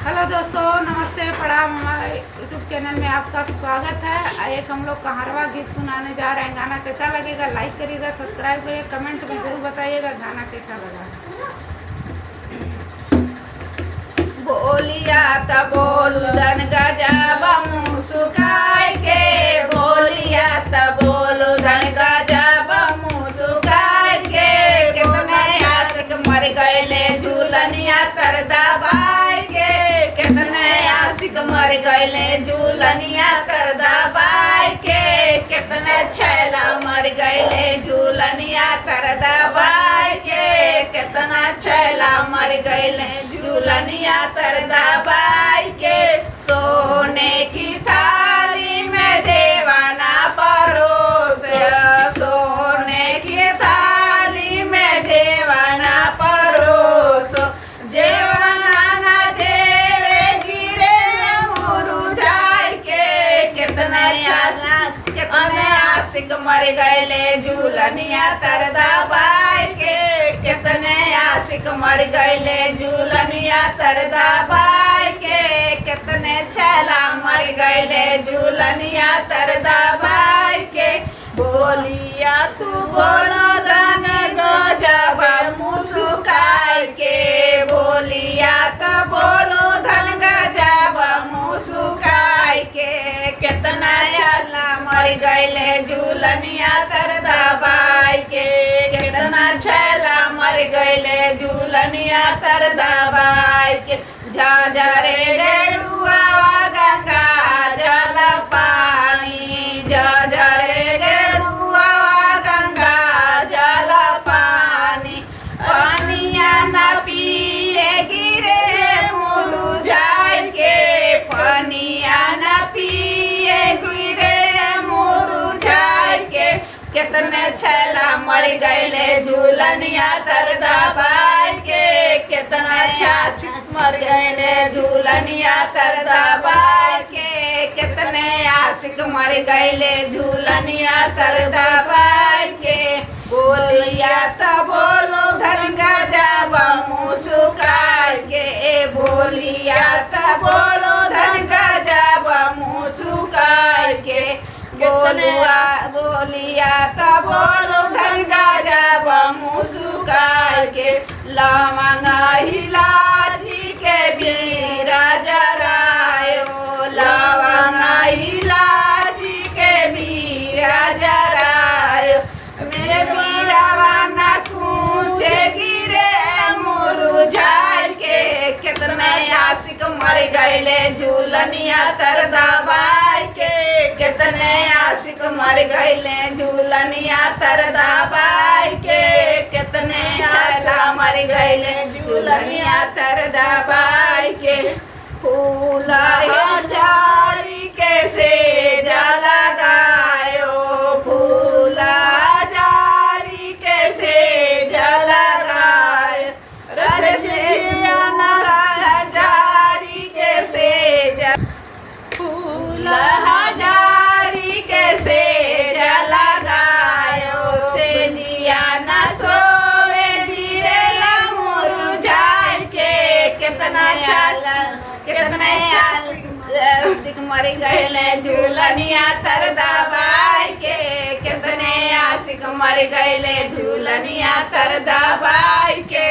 Hello दोस्तों, नमस्ते, प्रणाम। हमारे यूट्यूब चैनल में आपका स्वागत है। एक हम लोग कहारवा गीत सुनाने जा रहे हैं। गाना कैसा लगेगा लाइक करिएगा, सब्सक्राइब करिएगा, कमेंट में ज़रूर बताइएगा गाना कैसा लगा। बोलिया त बोलू धन गजाबा मुँह सुखाए के, बोलिया त बोलू धन गजाबा मुँह सुखाए के। कितने आशिक मर गए झूलनिया तर दबाए के, कितने आशिक मर गए झूलनिया तर दबाए के। कितने छैला मर गए झूलनिया तर दबाए के, कितना छैला मर गए झूलनिया तर दबाए के। सोने की थाली में देवाना परोस, सोने की थाली में देवाना परोस। जेवाना ना देवे गिरे मुरझाए के, कितने आशिक मर गए झूलनिया तर दबाए के। कितने आशिक मर गए झूलनिया तर दबाए के, कितने छैला मर गए झूलनिया तर दबाए के। बोलिया तू बोलो धन गजाबा मुस्काए के, बोलिया तो बोलो धन गजाबा मुस्काए के। कितना छैला मर गए झूलनिया तर दबाए के, कितना छैला मर गए झूलनिया तर दबाए के। जा जा रे गेरुआ गंगा जल पानी, जा जा रे गेरुआ गंगा जल पानी। पानिया न पिए गिरे मुरझाए के, पानिया न पिए गिरे मुरझाए के। कितने छैला मर गए झूलनिया तर दबाए के, कितना छाछ मर गए झूलनिया तर दबाए के। कितने आशिक मर गए झूलनिया तर दबाए के। बोलिया तो बोलो धन गजाबा मुस्काए के, बोलिया तो बोलो धन गजाबा मुस्काए के। बोलिया तो बोलो धन गजाबा मुस्काए के। लवंगा इलायची के बीरा जरायो, लवंगा इलायची के बीरा जरायो। मेरे बीरावा न खूंचे गिरे मुरझाए के, कितने आशिक मर गए झूलनिया तर दबाए के। कितने आशिक मर गए झूलनिया तर दबाए के, कितने छैला मर गए झूलनिया तर दबाए के। फूला जारी कैसे जला गायो, फूला जारी कैसे जला गायो। रस से जारी कैसे फूला जारी कैसे जला गायो। से जिया न सोवे गिरे मुरझाए के, कितना छैला कितने आशिक मर गए झूलनिया तर दबाए के। कितने आशिक मर गए झूलनिया तर दबाए के।